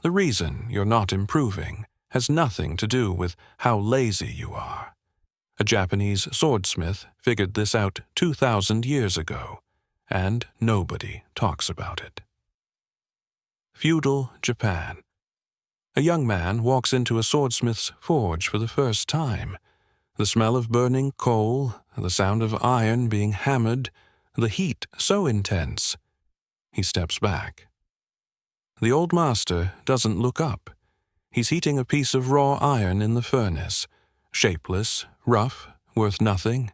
The reason you're not improving has nothing to do with how lazy you are. A Japanese swordsmith figured this out 2,000 years ago, and nobody talks about it. Feudal Japan. A young man walks into a swordsmith's forge for the first time. The smell of burning coal, the sound of iron being hammered, the heat so intense. He steps back. The old master doesn't look up. He's heating a piece of raw iron in the furnace, shapeless, rough, worth nothing.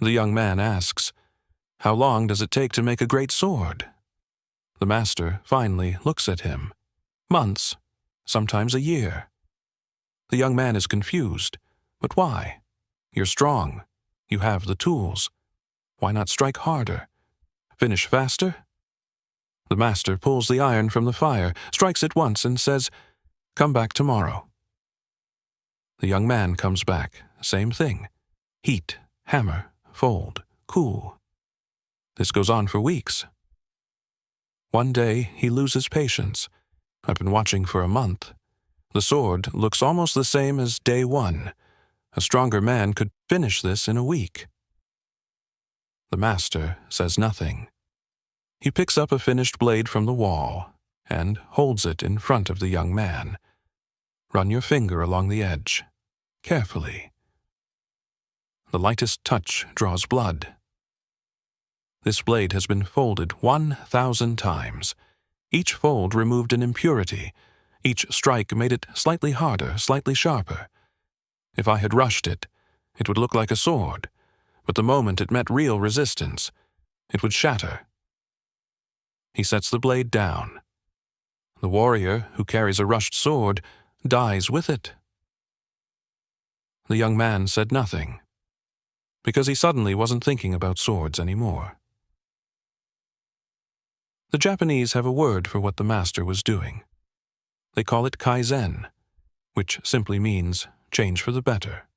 The young man asks, "How long does it take to make a great sword?" The master finally looks at him. "Months, sometimes a year." The young man is confused. But why? You're strong. You have the tools. Why not strike harder? Finish faster? The master pulls the iron from the fire, strikes it once, and says, "Come back tomorrow." The young man comes back. Same thing. Heat, hammer, fold, cool. This goes on for weeks. One day, he loses patience. "I've been watching for a month. The sword looks almost the same as day one. A stronger man could finish this in a week." The master says nothing. He picks up a finished blade from the wall and holds it in front of the young man. Run your finger along the edge, carefully. The lightest touch draws blood. This blade has been folded 1,000 times. Each fold removed an impurity. Each strike made it slightly harder, slightly sharper. If I had rushed it, it would look like a sword, but the moment it met real resistance, it would shatter. He sets the blade down. The warrior who carries a rushed sword dies with it. The young man said nothing, because he suddenly wasn't thinking about swords anymore. The Japanese have a word for what the master was doing. They call it Kaizen, which simply means change for the better.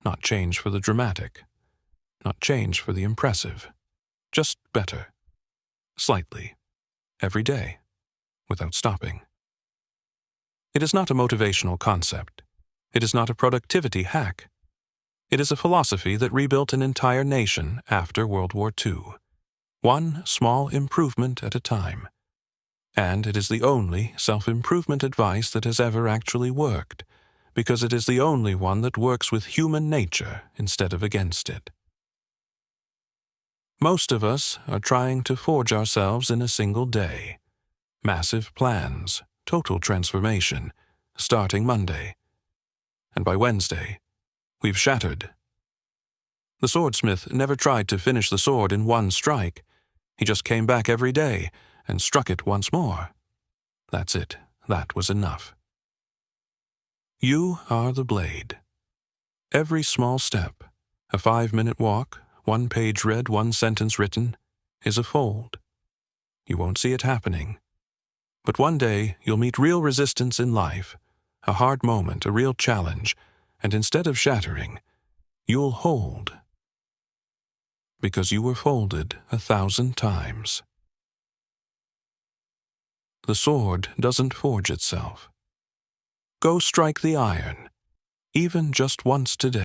Not change for the dramatic. Not change for the impressive. Just better. Slightly. Every day. Without stopping. It is not a motivational concept. It is not a productivity hack. It is a philosophy that rebuilt an entire nation after World War II. One small improvement at a time. And it is the only self-improvement advice that has ever actually worked, because it is the only one that works with human nature instead of against it. Most of us are trying to forge ourselves in a single day. Massive plans, total transformation, starting Monday. And by Wednesday, we've shattered. The swordsmith never tried to finish the sword in one strike. He just came back every day and struck it once more. That's it. That was enough. You are the blade. Every small step, a 5-minute walk, 1 page read, 1 sentence written, is a fold. You won't see it happening. But one day you'll meet real resistance in life, a hard moment, a real challenge, and instead of shattering, you'll hold. Because you were folded 1,000 times. The sword doesn't forge itself. Go strike the iron, even just once today.